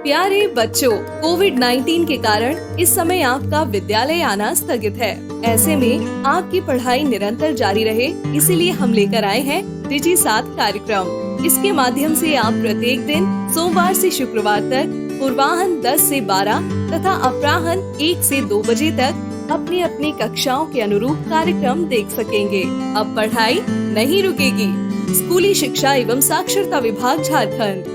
प्यारे बच्चों, कोविड-19 के कारण इस समय आपका विद्यालय आना स्थगित है। ऐसे में आपकी पढ़ाई निरंतर जारी रहे, इसीलिए हम लेकर आए हैं डिजी साथ कार्यक्रम। इसके माध्यम से आप प्रत्येक दिन सोमवार से शुक्रवार तक पूर्वाह्न 10 से 12 तथा अपराह्न 1 से 2 बजे तक अपनी अपनी कक्षाओं के अनुरूप कार्यक्रम देख सकेंगे। अब पढ़ाई नहीं रुकेगी। स्कूली शिक्षा एवं साक्षरता विभाग झारखंड।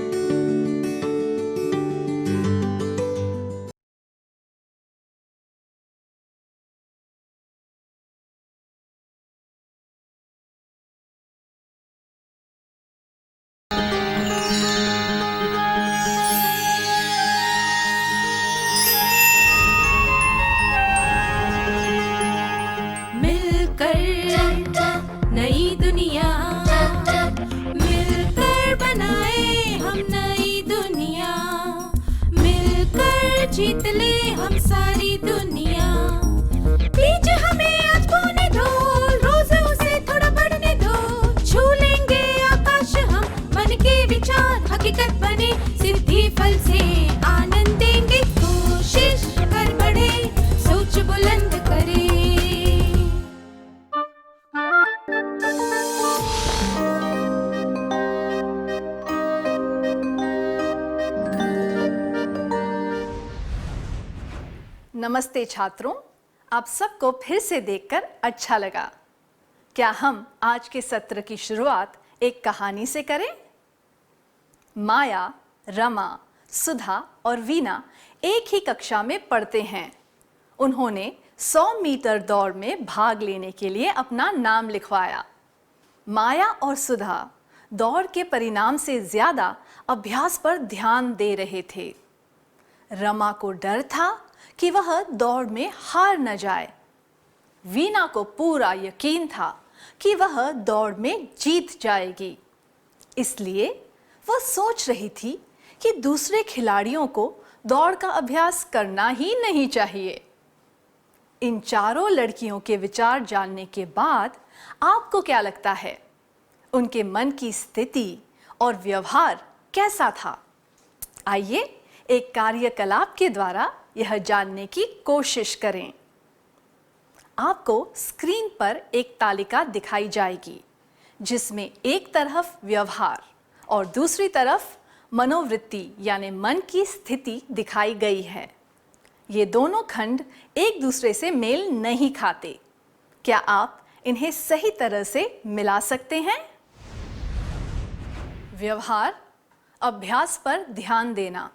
नई दुनिया मिलकर बनाए हम नई दुनिया, मिलकर जीत ले हम सारी दुनिया। बीच हमें आज बोने दो, रोज उसे थोड़ा बढ़ने दो, छू लेंगे आकाश हम, मन के विचार हकीकत बने, सिद्धि फल से आनंद देंगे। कोशिश कर बढ़े, सोच बुलंद करे। नमस्ते छात्रों, आप सबको फिर से देखकर अच्छा लगा। क्या हम आज के सत्र की शुरुआत एक कहानी से करें? माया, रमा, सुधा और वीना एक ही कक्षा में पढ़ते हैं। उन्होंने 100 मीटर दौड़ में भाग लेने के लिए अपना नाम लिखवाया। माया और सुधा दौड़ के परिणाम से ज्यादा अभ्यास पर ध्यान दे रहे थे। रमा को डर था कि वह दौड़ में हार न जाए। वीना को पूरा यकीन था कि वह दौड़ में जीत जाएगी। इसलिए वह सोच रही थी कि दूसरे खिलाड़ियों को दौड़ का अभ्यास करना ही नहीं चाहिए। इन चारों लड़कियों के विचार जानने के बाद आपको क्या लगता है, उनके मन की स्थिति और व्यवहार कैसा था? आइए एक कार्यकलाप के द्वारा यह जानने की कोशिश करें। आपको स्क्रीन पर एक तालिका दिखाई जाएगी, जिसमें एक तरफ व्यवहार और दूसरी तरफ मनोवृत्ति यानी मन की स्थिति दिखाई गई है। ये दोनों खंड एक दूसरे से मेल नहीं खाते। क्या आप इन्हें सही तरह से मिला सकते हैं? व्यवहार, अभ्यास पर ध्यान देना,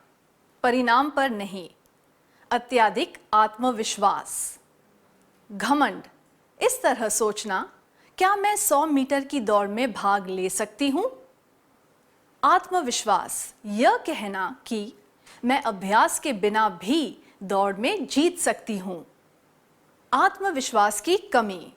परिणाम पर नहीं। अत्यधिक आत्मविश्वास, घमंड, इस तरह सोचना, क्या मैं 100 मीटर की दौड़ में भाग ले सकती हूं? आत्मविश्वास, यह कहना कि मैं अभ्यास के बिना भी दौड़ में जीत सकती हूं। आत्मविश्वास की कमी।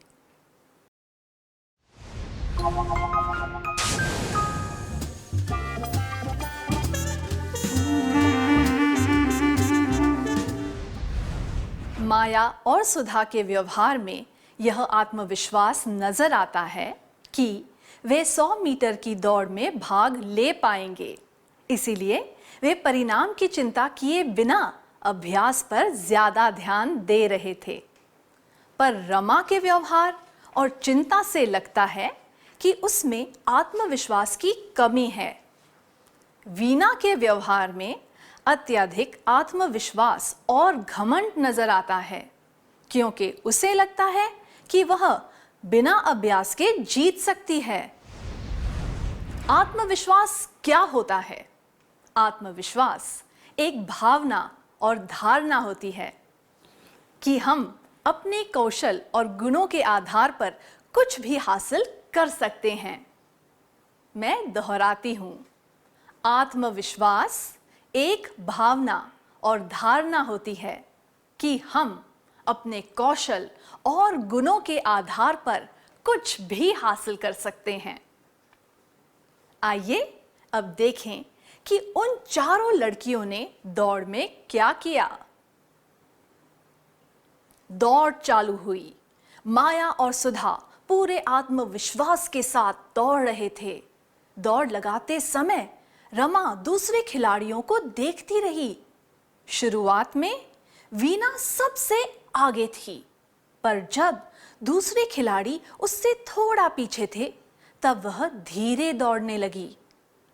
माया और सुधा के व्यवहार में यह आत्मविश्वास नजर आता है कि वे 100 मीटर की दौड़ में भाग ले पाएंगे। इसीलिए वे परिणाम की चिंता किए बिना अभ्यास पर ज्यादा ध्यान दे रहे थे। पर रमा के व्यवहार और चिंता से लगता है कि उसमें आत्मविश्वास की कमी है। वीना के व्यवहार में अत्यधिक आत्मविश्वास और घमंड नजर आता है, क्योंकि उसे लगता है कि वह बिना अभ्यास के जीत सकती है। आत्मविश्वास क्या होता है? आत्मविश्वास एक भावना और धारणा होती है कि हम अपने कौशल और गुणों के आधार पर कुछ भी हासिल कर सकते हैं। मैं दोहराती हूं, आत्मविश्वास एक भावना और धारणा होती है कि हम अपने कौशल और गुणों के आधार पर कुछ भी हासिल कर सकते हैं। आइए अब देखें कि उन चारों लड़कियों ने दौड़ में क्या किया। दौड़ चालू हुई। माया और सुधा पूरे आत्मविश्वास के साथ दौड़ रहे थे। दौड़ लगाते समय रमा दूसरे खिलाड़ियों को देखती रही। शुरुआत में वीना सबसे आगे थी, पर जब दूसरे खिलाड़ी उससे थोड़ा पीछे थे, तब वह धीरे दौड़ने लगी।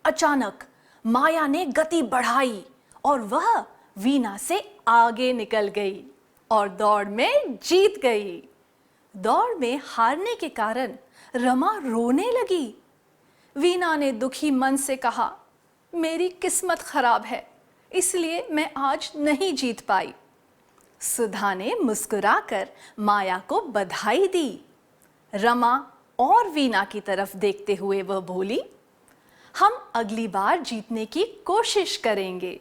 अचानक माया ने गति बढ़ाई और वह वीना से आगे निकल गई और दौड़ में जीत गई। दौड़ में हारने के कारण रमा रोने लगी। वीना ने दुखी मन से कहा, मेरी किस्मत खराब है, इसलिए मैं आज नहीं जीत पाई। सुधा ने मुस्कुराकर माया को बधाई दी। रमा और वीना की तरफ देखते हुए वह बोली, हम अगली बार जीतने की कोशिश करेंगे।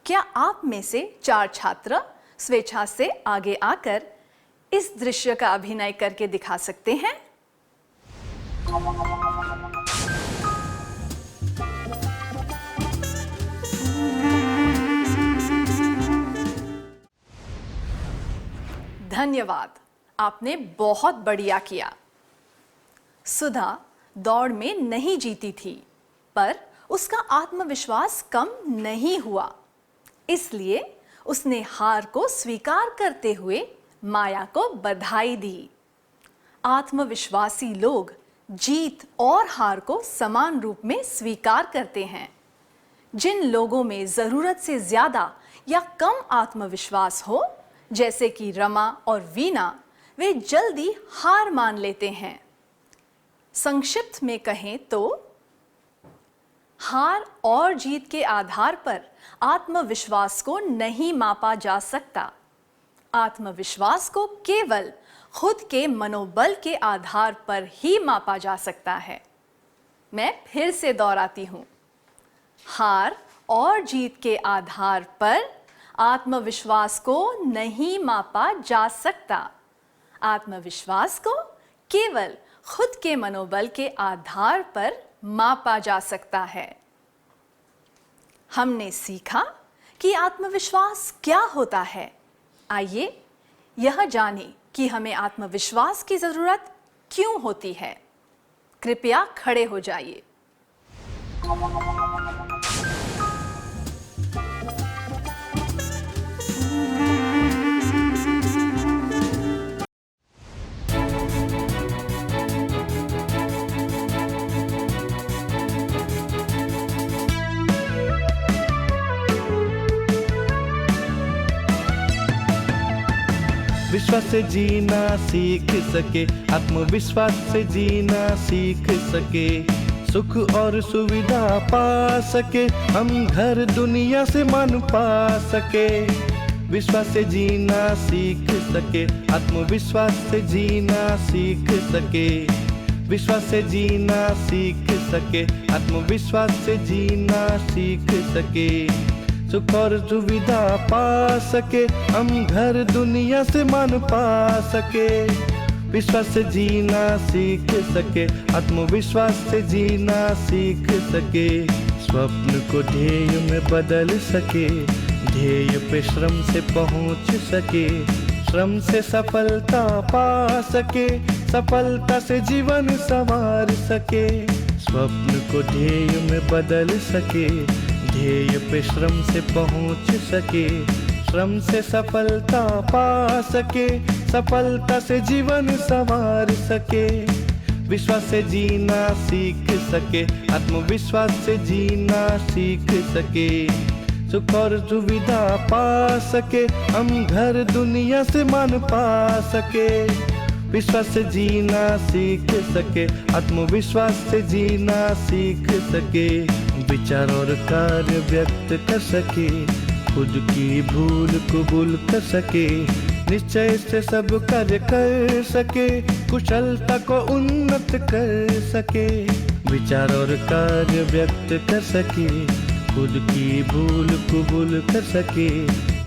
क्या आप में से 4 छात्र स्वेच्छा से आगे आकर इस दृश्य का अभिनय करके दिखा सकते हैं? धन्यवाद, आपने बहुत बढ़िया किया। सुधा दौड़ में नहीं जीती थी, पर उसका आत्मविश्वास कम नहीं हुआ। इसलिए उसने हार को स्वीकार करते हुए माया को बधाई दी। आत्मविश्वासी लोग जीत और हार को समान रूप में स्वीकार करते हैं। जिन लोगों में जरूरत से ज्यादा या कम आत्मविश्वास हो, जैसे कि रमा और वीना, वे जल्दी हार मान लेते हैं। संक्षिप्त में कहें तो हार और जीत के आधार पर आत्मविश्वास को नहीं मापा जा सकता। आत्मविश्वास को केवल खुद के मनोबल के आधार पर ही मापा जा सकता है। मैं फिर से दोहराती हूँ, हार और जीत के आधार पर आत्मविश्वास को नहीं मापा जा सकता। आत्मविश्वास को केवल खुद के मनोबल के आधार पर मापा जा सकता है। हमने सीखा कि आत्मविश्वास क्या होता है। आइए यह जानें कि हमें आत्मविश्वास की जरूरत क्यों होती है। कृपया खड़े हो जाइए। विश्वास से जीना सीख सके, आत्मविश्वास से जीना सीख सके, सुख और सुविधा पा सके, हम घर दुनिया से मान पा सके। विश्वास से जीना सीख सके, आत्मविश्वास से जीना सीख सके, विश्वास से जीना सीख सके, आत्मविश्वास से जीना सीख सके, सुख और सुविधा पा सके, हम घर दुनिया से मान पा सके। विश्वास से जीना सीख सके, आत्मविश्वास से जीना सीख सके, स्वप्न को ध्येय में बदल सके, ध्येय पे श्रम से पहुंच सके, श्रम से सफलता पा सके, सफलता से जीवन संवार सके। स्वप्न को ध्येय में बदल सके, ध्येय पे श्रम से पहुंच सके, श्रम से सफलता पा सके, सफलता से जीवन संवार सके। विश्वास से जीना सीख सके, आत्मविश्वास से जीना सीख सके, सुख और सुविधा पा सके, हम घर दुनिया से मान पा सके। विश्वास से जीना सीख सके, आत्मविश्वास से जीना सीख सके, विचार और कार्य व्यक्त कर सके, खुद की भूल कबूल कर सके, निश्चय से सब कार्य कर सके, कुशलता को उन्नत कर सके। विचार और कार्य व्यक्त कर सके, खुद की भूल कबूल कर सके,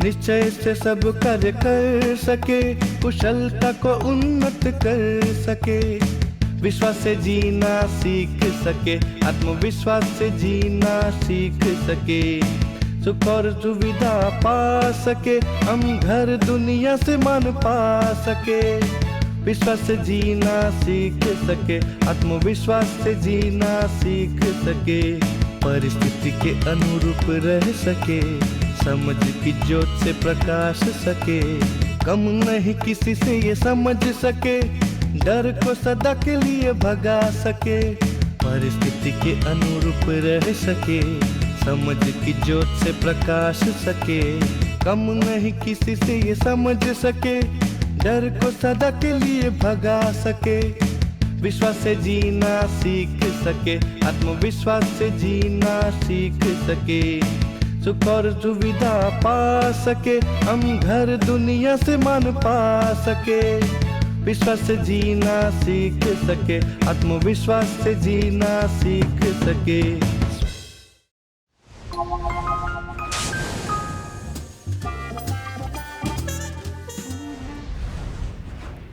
निश्चय से सब कार्य कर सके, कुशलता को उन्नत कर सके। विश्वास से जीना सीख सके, आत्मविश्वास से जीना सीख सके, सुख और सुविधा पा सके, हम घर दुनिया से मान पा सके। विश्वास से जीना सीख सके, आत्मविश्वास से जीना सीख सके, परिस्थिति के अनुरूप रह सके, समझ की ज्योत से प्रकाश सके, कम नहीं किसी से ये समझ सके, डर को सदा के लिए भगा सके, परिस्थिति के अनुरूप रह सके, समझ की ज्योत से प्रकाश सके, कम नहीं किसी से ये समझ सके, डर को सदा के लिए भगा सके, विश्वास से जीना सीख सके, आत्मविश्वास से जीना सीख सके, सुख और सुविधा पा सके, हम घर दुनिया से मान पा सके, विश्वास से जीना सीख सके, आत्मविश्वास से जीना सीख सके।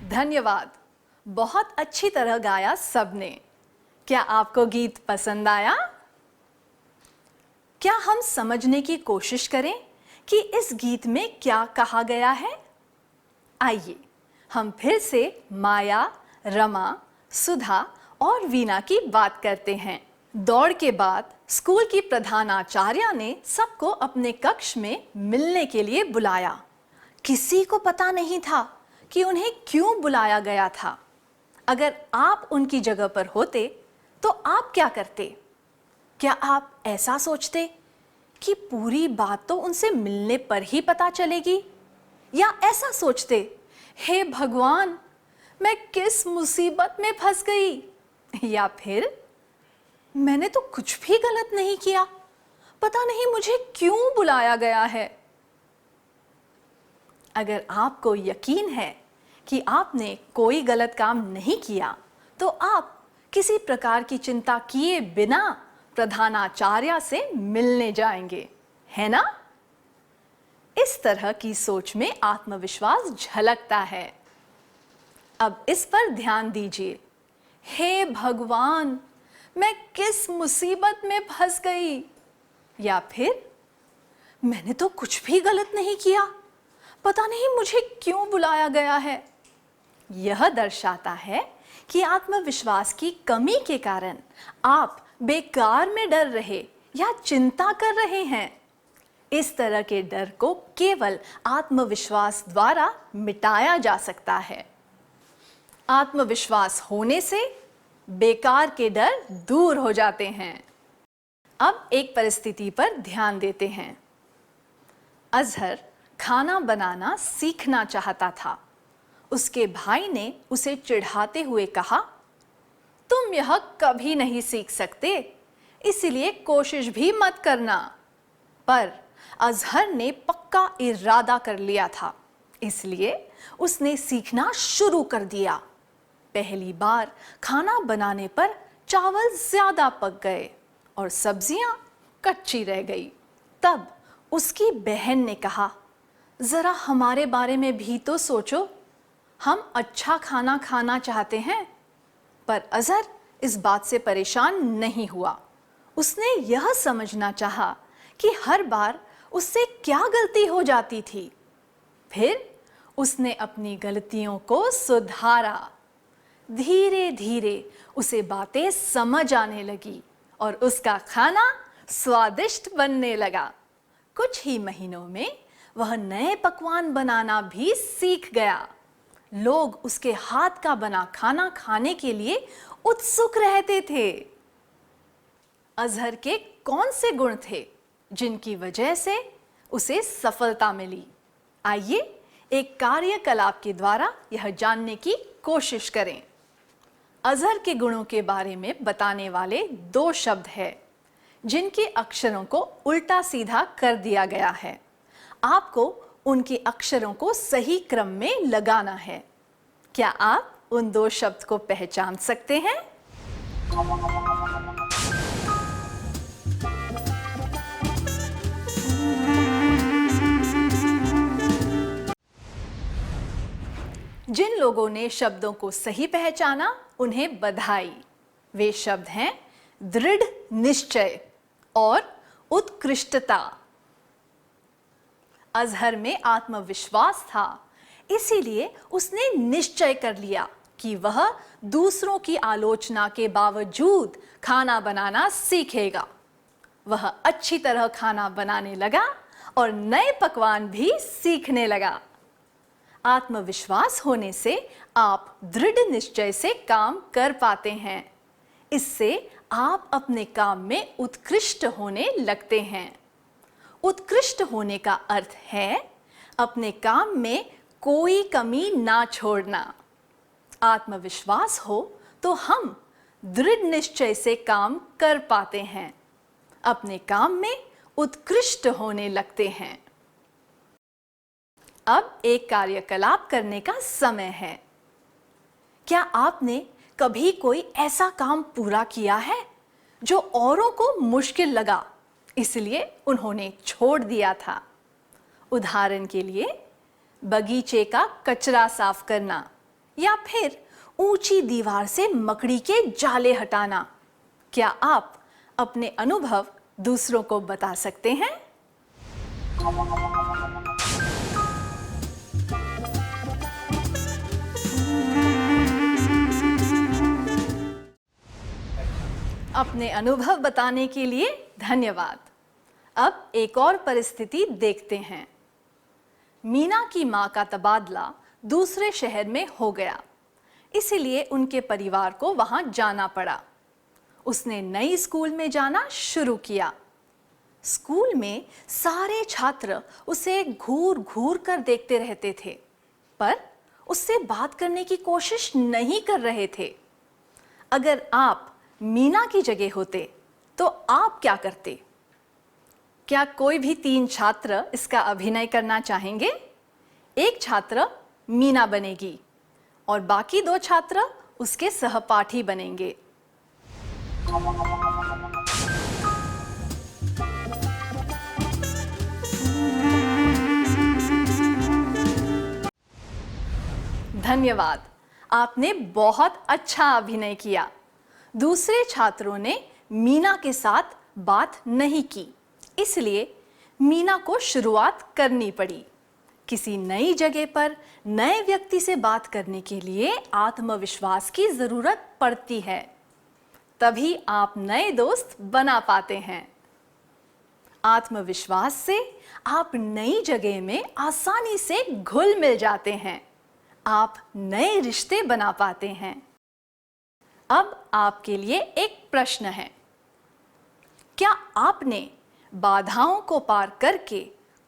धन्यवाद। बहुत अच्छी तरह गाया सबने। क्या आपको गीत पसंद आया? क्या हम समझने की कोशिश करें कि इस गीत में क्या कहा गया है? आइए हम फिर से माया, रमा, सुधा और वीना की बात करते हैं। दौड़ के बाद स्कूल की प्रधानाचार्या ने सबको अपने कक्ष में मिलने के लिए बुलाया। किसी को पता नहीं था कि उन्हें क्यों बुलाया गया था। अगर आप उनकी जगह पर होते तो आप क्या करते? क्या आप ऐसा सोचते कि पूरी बात तो उनसे मिलने पर ही पता चलेगी, या ऐसा सोचते, हे भगवान, मैं किस मुसीबत में फंस गई, या फिर मैंने तो कुछ भी गलत नहीं किया, पता नहीं मुझे क्यों बुलाया गया है। अगर आपको यकीन है कि आपने कोई गलत काम नहीं किया तो आप किसी प्रकार की चिंता किए बिना प्रधानाचार्य से मिलने जाएंगे, है ना? इस तरह की सोच में आत्मविश्वास झलकता है। अब इस पर ध्यान दीजिए। हे भगवान, मैं किस मुसीबत में फंस गई, या फिर मैंने तो कुछ भी गलत नहीं किया, पता नहीं मुझे क्यों बुलाया गया है। यह दर्शाता है कि आत्मविश्वास की कमी के कारण आप बेकार में डर रहे या चिंता कर रहे हैं। इस तरह के डर को केवल आत्मविश्वास द्वारा मिटाया जा सकता है। आत्मविश्वास होने से बेकार के डर दूर हो जाते हैं। अब एक परिस्थिति पर ध्यान देते हैं। अजहर खाना बनाना सीखना चाहता था। उसके भाई ने उसे चिढ़ाते हुए कहा, तुम यह कभी नहीं सीख सकते, इसलिए कोशिश भी मत करना। पर अजहर ने पक्का इरादा कर लिया था, इसलिए उसने सीखना शुरू कर दिया। पहली बार खाना बनाने पर चावल ज्यादा पक गए और सब्जियां कच्ची रह गई। तब उसकी बहन ने कहा, जरा हमारे बारे में भी तो सोचो, हम अच्छा खाना खाना चाहते हैं। पर अजहर इस बात से परेशान नहीं हुआ। उसने यह समझना चाहा कि हर बार उससे क्या गलती हो जाती थी। फिर उसने अपनी गलतियों को सुधारा। धीरे धीरे उसे बातें समझ आने लगी और उसका खाना स्वादिष्ट बनने लगा। कुछ ही महीनों में वह नए पकवान बनाना भी सीख गया। लोग उसके हाथ का बना खाना खाने के लिए उत्सुक रहते थे। अजहर के कौन से गुण थे जिनकी वजह से उसे सफलता मिली? आइए एक कार्यकलाप के द्वारा यह जानने की कोशिश करें। अजहर के गुणों के बारे में बताने वाले 2 शब्द हैं जिनके अक्षरों को उल्टा सीधा कर दिया गया है। आपको उनके अक्षरों को सही क्रम में लगाना है। क्या आप उन 2 शब्द को पहचान सकते हैं? जिन लोगों ने शब्दों को सही पहचाना उन्हें बधाई। वे शब्द हैं दृढ़ निश्चय और उत्कृष्टता। अजहर में आत्मविश्वास था, इसीलिए उसने निश्चय कर लिया कि वह दूसरों की आलोचना के बावजूद खाना बनाना सीखेगा। वह अच्छी तरह खाना बनाने लगा और नए पकवान भी सीखने लगा। आत्मविश्वास होने से आप दृढ़ निश्चय से काम कर पाते हैं। इससे आप अपने काम में उत्कृष्ट होने लगते हैं। उत्कृष्ट होने का अर्थ है अपने काम में कोई कमी ना छोड़ना। आत्मविश्वास हो तो हम दृढ़ निश्चय से काम कर पाते हैं, अपने काम में उत्कृष्ट होने लगते हैं। अब एक कार्यकलाप करने का समय है। क्या आपने कभी कोई ऐसा काम पूरा किया है जो औरों को मुश्किल लगा, इसलिए उन्होंने छोड़ दिया था? उदाहरण के लिए बगीचे का कचरा साफ करना या फिर ऊंची दीवार से मकड़ी के जाले हटाना। क्या आप अपने अनुभव दूसरों को बता सकते हैं? अपने अनुभव बताने के लिए धन्यवाद। अब एक और परिस्थिति देखते हैं। मीना की मां का तबादला दूसरे शहर में हो गया, इसीलिए उनके परिवार को वहां जाना पड़ा। उसने नई स्कूल में जाना शुरू किया। स्कूल में सारे छात्र उसे घूर घूर कर देखते रहते थे, पर उससे बात करने की कोशिश नहीं कर रहे थे। अगर आप मीना की जगह होते तो आप क्या करते? क्या कोई भी 3 छात्र इसका अभिनय करना चाहेंगे? एक छात्र मीना बनेगी और बाकी 2 छात्र उसके सहपाठी बनेंगे। धन्यवाद, आपने बहुत अच्छा अभिनय किया। दूसरे छात्रों ने मीना के साथ बात नहीं की, इसलिए मीना को शुरुआत करनी पड़ी। किसी नई जगह पर नए व्यक्ति से बात करने के लिए आत्मविश्वास की जरूरत पड़ती है, तभी आप नए दोस्त बना पाते हैं। आत्मविश्वास से आप नई जगह में आसानी से घुल मिल जाते हैं, आप नए रिश्ते बना पाते हैं। अब आपके लिए एक प्रश्न है। क्या आपने बाधाओं को पार करके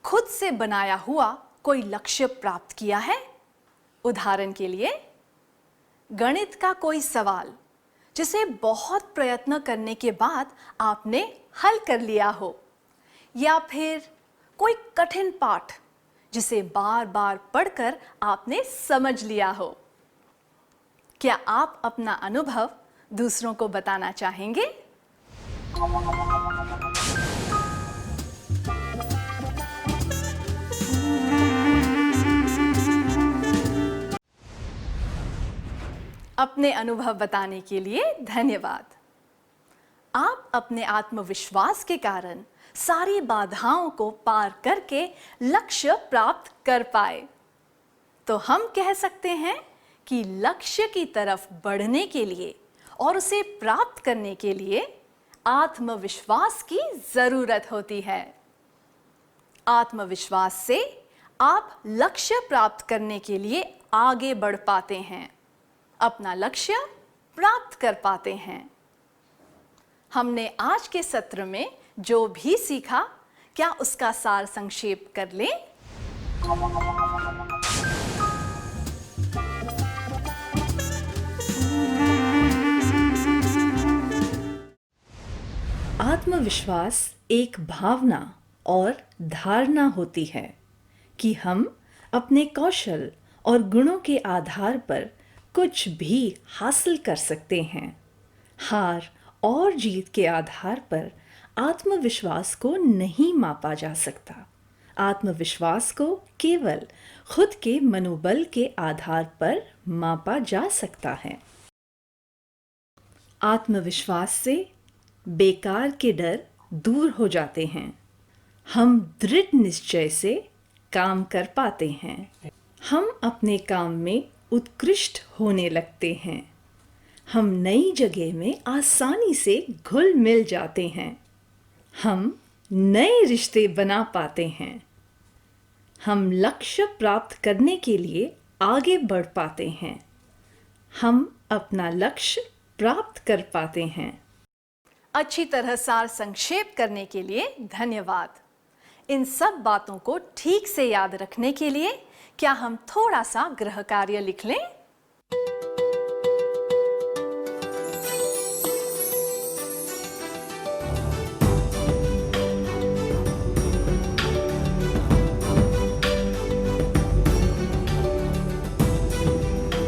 खुद से बनाया हुआ कोई लक्ष्य प्राप्त किया है? उदाहरण के लिए गणित का कोई सवाल जिसे बहुत प्रयत्न करने के बाद आपने हल कर लिया हो, या फिर कोई कठिन पाठ जिसे बार बार पढ़कर आपने समझ लिया हो। क्या आप अपना अनुभव दूसरों को बताना चाहेंगे? अपने अनुभव बताने के लिए धन्यवाद। आप अपने आत्मविश्वास के कारण सारी बाधाओं को पार करके लक्ष्य प्राप्त कर पाए। तो हम कह सकते हैं कि लक्ष्य की तरफ बढ़ने के लिए और उसे प्राप्त करने के लिए आत्मविश्वास की जरूरत होती है। आत्मविश्वास से आप लक्ष्य प्राप्त करने के लिए आगे बढ़ पाते हैं, अपना लक्ष्य प्राप्त कर पाते हैं। हमने आज के सत्र में जो भी सीखा, क्या उसका सार संक्षेप कर लें? आत्मविश्वास एक भावना और धारणा होती है कि हम अपने कौशल और गुणों के आधार पर कुछ भी हासिल कर सकते हैं। हार और जीत के आधार पर आत्मविश्वास को नहीं मापा जा सकता। आत्मविश्वास को केवल खुद के मनोबल के आधार पर मापा जा सकता है। आत्मविश्वास से बेकार के डर दूर हो जाते हैं। हम दृढ़ निश्चय से काम कर पाते हैं। हम अपने काम में उत्कृष्ट होने लगते हैं। हम नई जगह में आसानी से घुल मिल जाते हैं। हम नए रिश्ते बना पाते हैं। हम लक्ष्य प्राप्त करने के लिए आगे बढ़ पाते हैं। हम अपना लक्ष्य प्राप्त कर पाते हैं। अच्छी तरह सार संक्षेप करने के लिए धन्यवाद। इन सब बातों को ठीक से याद रखने के लिए क्या हम थोड़ा सा गृह कार्य लिख लें?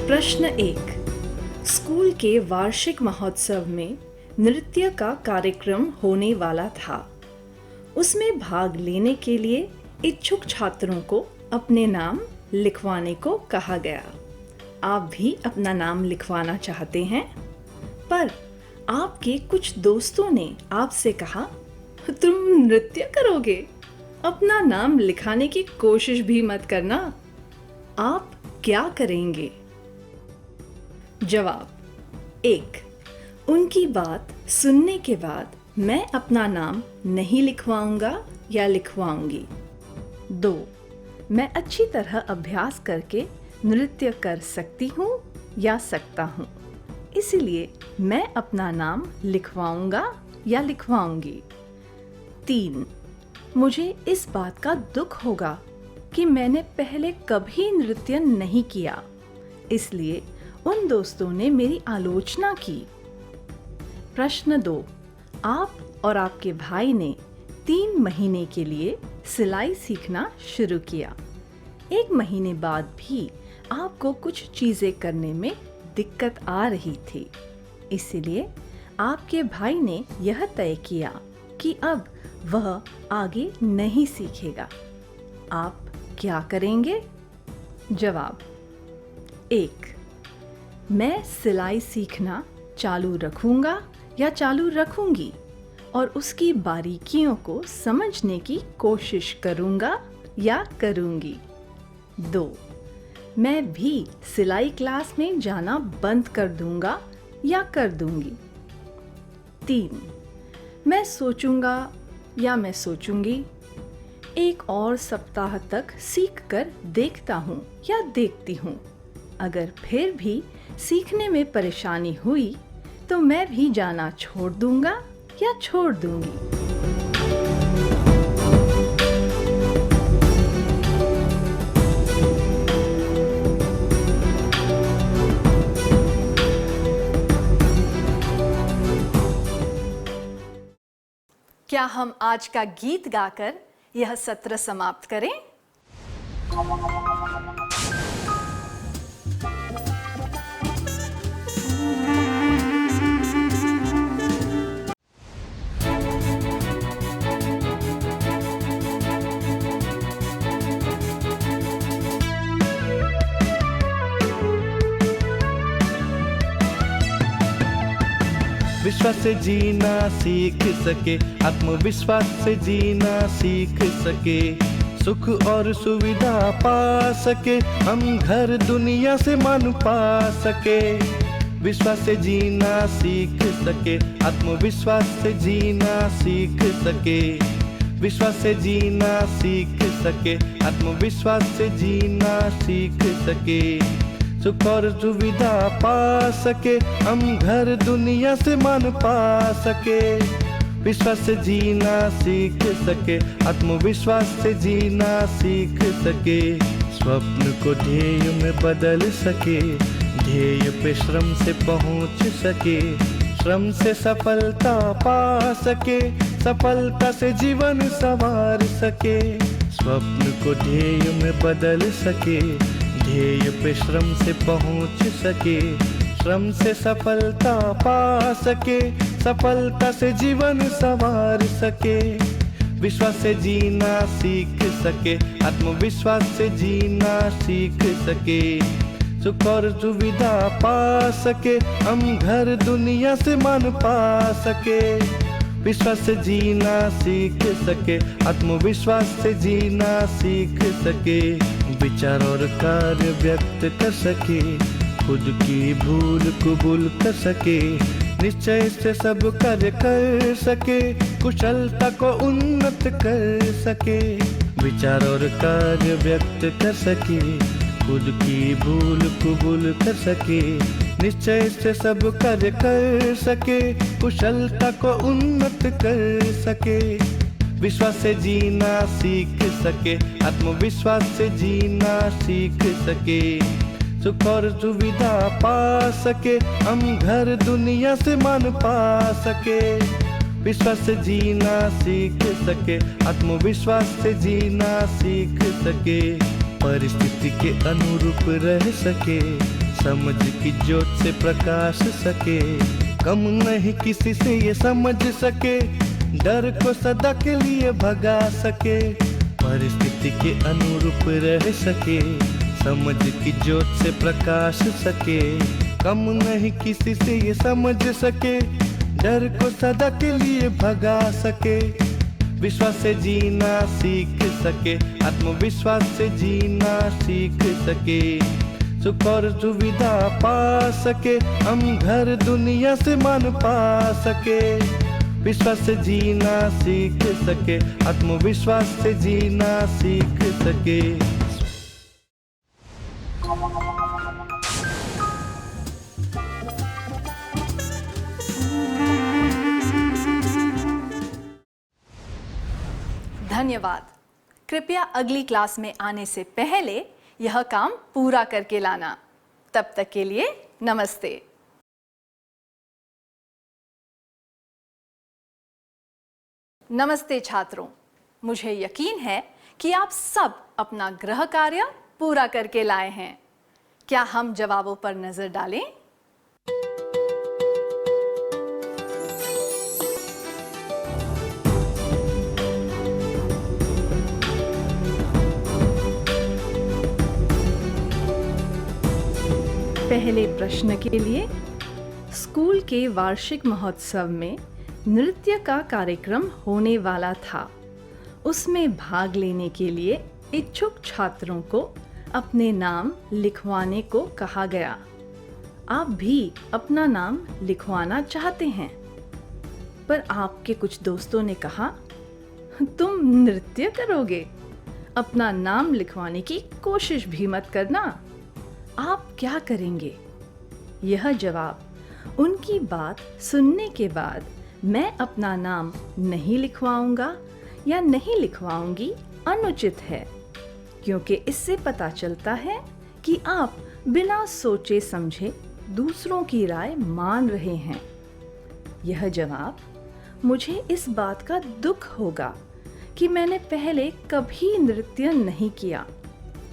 प्रश्न 1। स्कूल के वार्षिक महोत्सव में नृत्य का कार्यक्रम होने वाला था। उसमें भाग लेने के लिए इच्छुक छात्रों को अपने नाम लिखवाने को कहा गया। आप भी अपना नाम लिखवाना चाहते हैं, पर आपके कुछ दोस्तों ने आपसे कहा, तुम नृत्य करोगे, अपना नाम लिखाने की कोशिश भी मत करना। आप क्या करेंगे? जवाब: 1. उनकी बात सुनने के बाद मैं अपना नाम नहीं लिखवाऊंगा या लिखवाऊंगी। 2. मैं अच्छी तरह अभ्यास करके नृत्य कर सकती हूँ या सकता हूँ, इसलिए मैं अपना नाम लिखवाऊंगा या लिखवाऊंगी। 3. मुझे इस बात का दुख होगा कि मैंने पहले कभी नृत्य नहीं किया, इसलिए उन दोस्तों ने मेरी आलोचना की। प्रश्न 2। आप और आपके भाई ने 3 महीने के लिए सिलाई सीखना शुरू किया। 1 महीने बाद भी आपको कुछ चीज़ें करने में दिक्कत आ रही थी, इसलिए आपके भाई ने यह तय किया कि अब वह आगे नहीं सीखेगा। आप क्या करेंगे? जवाब: 1. मैं सिलाई सीखना चालू रखूंगा या चालू रखूंगी और उसकी बारीकियों को समझने की कोशिश करूंगा या करूंगी। 2. मैं भी सिलाई क्लास में जाना बंद कर दूंगा या कर दूंगी। 3. मैं सोचूंगा या मैं सोचूंगी, 1 और सप्ताह तक सीख कर देखता हूँ या देखती हूँ। अगर फिर भी सीखने में परेशानी हुई तो मैं भी जाना छोड़ दूंगा या छोड़ दूंगी। क्या हम आज का गीत गाकर यह सत्र समाप्त करें? विश्वास से जीना सीख सके, आत्मविश्वास से जीना सीख सके, सुख और सुविधा पा सके, हम घर दुनिया से मान पा सके। विश्वास से जीना सीख सके, आत्मविश्वास से जीना सीख सके, विश्वास से जीना सीख सके, आत्मविश्वास से जीना सीख सके, सुख और सुविधा पा सके, हम घर दुनिया से मान पा सके। विश्वास से जीना सीख सके, आत्मविश्वास से जीना सीख सके, स्वप्न को ध्येय में बदल सके, ध्येय पे श्रम से पहुंच सके, श्रम से सफलता पा सके, सफलता से जीवन संवार सके, स्वप्न को ध्येय में बदल सके, ध्येय पे श्रम से पहुंच सके, श्रम से सफलता पा सके, सफलता से जीवन संवार सके। विश्वास से जीना सीख सके, आत्मविश्वास से जीना सीख सके, सुख और सुविधा पा सके, हम घर दुनिया से मान पा सके। विश्वास से जीना सीख सके, आत्मविश्वास से जीना सीख सके, विचार और कार्य व्यक्त कर सके, खुद की भूल कबूल कर सके, निश्चय से सब कार्य कर सके, कुशलता को उन्नत कर सके, विचार और कार्य व्यक्त कर सके, खुद की भूल कबूल कर सके। निश्चय से सब कार्य कर सके, कुशलता को उन्नत कर सके, विश्वास से जीना सीख सके, आत्मविश्वास से जीना सीख सके, सुख और सुविधा पा सके, हम घर दुनिया से मान पा सके, विश्वास से जीना सीख सके, आत्मविश्वास से जीना सीख सके, परिस्थिति के अनुरूप रह सके, समझ की ज्योत से प्रकाश सके, कम नहीं किसी से ये समझ सके, डर को सदा के लिए भगा सके, परिस्थिति के अनुरूप रह सके, समझ की ज्योत से प्रकाश सके, कम नहीं किसी से ये समझ सके, डर को सदा के लिए भगा सके, विश्वास से जीना सीख सके, आत्मविश्वास से जीना सीख सके, सुख और सुविधा पा सके, हम घर दुनिया से मान पा सके, विश्वास से जीना सीख सके, आत्मविश्वास से जीना सीख सके। धन्यवाद। कृपया अगली क्लास में आने से पहले यह काम पूरा करके लाना। तब तक के लिए नमस्ते। नमस्ते छात्रों, मुझे यकीन है कि आप सब अपना गृह कार्य पूरा करके लाए हैं। क्या हम जवाबों पर नजर डालें? पहले प्रश्न के लिए, स्कूल के वार्षिक महोत्सव में नृत्य का कार्यक्रम होने वाला था। उसमें भाग लेने के लिए इच्छुक छात्रों को अपने नाम लिखवाने को कहा गया। आप भी अपना नाम लिखवाना चाहते हैं, पर आपके कुछ दोस्तों ने कहा, तुम नृत्य करोगे, अपना नाम लिखवाने की कोशिश भी मत करना। आप क्या करेंगे? यह जवाब उनकी बात सुनने के बाद मैं अपना नाम नहीं लिखवाऊंगा या नहीं लिखवाऊंगी अनुचित है, क्योंकि इससे पता चलता है कि आप बिना सोचे समझे दूसरों की राय मान रहे हैं। यह जवाब मुझे इस बात का दुख होगा कि मैंने पहले कभी नृत्य नहीं किया,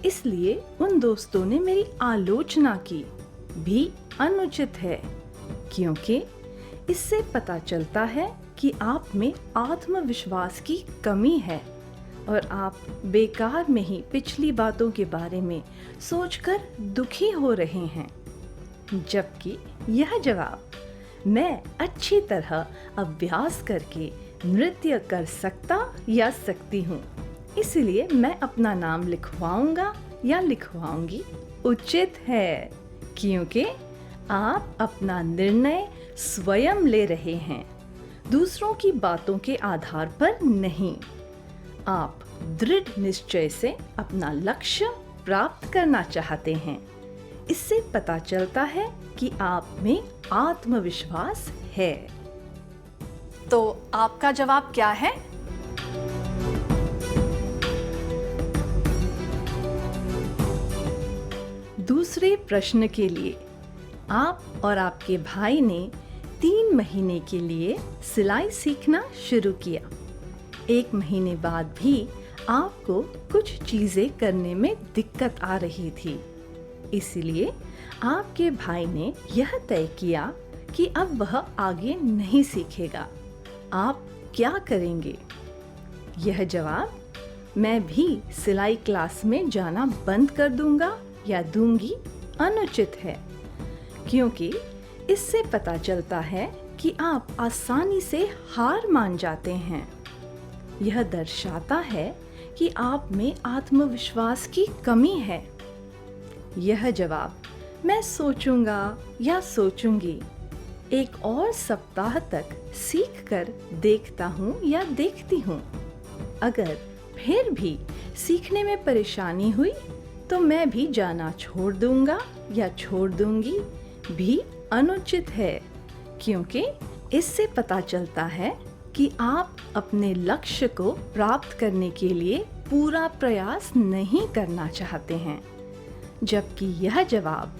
इसलिए उन दोस्तों ने मेरी आलोचना की भी अनुचित है, क्योंकि इससे पता चलता है कि आप में आत्मविश्वास की कमी है और आप बेकार में ही पिछली बातों के बारे में सोचकर दुखी हो रहे हैं। जबकि यह जवाब मैं अच्छी तरह अभ्यास करके नृत्य कर सकता या सकती हूँ, इसलिए मैं अपना नाम लिखवाऊंगा या लिखवाऊंगी उचित है, क्योंकि आप अपना निर्णय स्वयं ले रहे हैं, दूसरों की बातों के आधार पर नहीं। आप दृढ़ निश्चय से अपना लक्ष्य प्राप्त करना चाहते हैं। इससे पता चलता है कि आप में आत्मविश्वास है। तो आपका जवाब क्या है? दूसरे प्रश्न के लिए, आप और आपके भाई ने 3 महीने के लिए सिलाई सीखना शुरू किया। 1 महीने बाद भी आपको कुछ चीज़ें करने में दिक्कत आ रही थी, इसलिए आपके भाई ने यह तय किया कि अब वह आगे नहीं सीखेगा। आप क्या करेंगे? यह जवाब मैं भी सिलाई क्लास में जाना बंद कर दूंगा या दूंगी अनुचित है, क्योंकि इससे पता चलता है कि आप आसानी से हार मान जाते हैं। यह दर्शाता है कि आप में आत्मविश्वास की कमी है। यह जवाब मैं सोचूंगा या सोचूंगी एक और सप्ताह तक सीख कर देखता हूँ या देखती हूँ। अगर फिर भी सीखने में परेशानी हुई तो मैं भी जाना छोड़ दूंगा या छोड़ दूंगी भी अनुचित है, क्योंकि इससे पता चलता है कि आप अपने लक्ष्य को प्राप्त करने के लिए पूरा प्रयास नहीं करना चाहते हैं। जबकि यह जवाब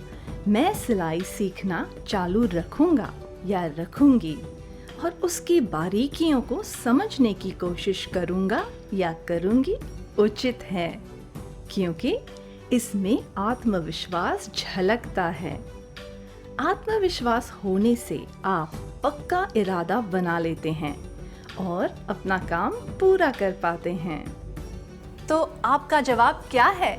मैं सिलाई सीखना चालू रखूंगा या रखूंगी और उसकी बारीकियों को समझने की कोशिश करूंगा या करूंगी उचित है, क्योंकि इसमें आत्मविश्वास झलकता है। आत्मविश्वास होने से आप पक्का इरादा बना लेते हैं और अपना काम पूरा कर पाते हैं। तो आपका जवाब क्या है?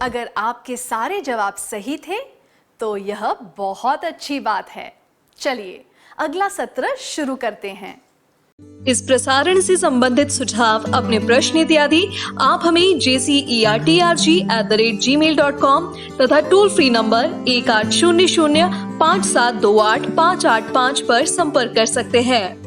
अगर आपके सारे जवाब सही थे तो यह बहुत अच्छी बात है। चलिए अगला सत्र शुरू करते हैं। इस प्रसारण से संबंधित सुझाव, अपने प्रश्न इत्यादि आप हमें jcerg@gmail.com तथा टोल फ्री नंबर 1800 5728 585 पर संपर्क कर सकते हैं।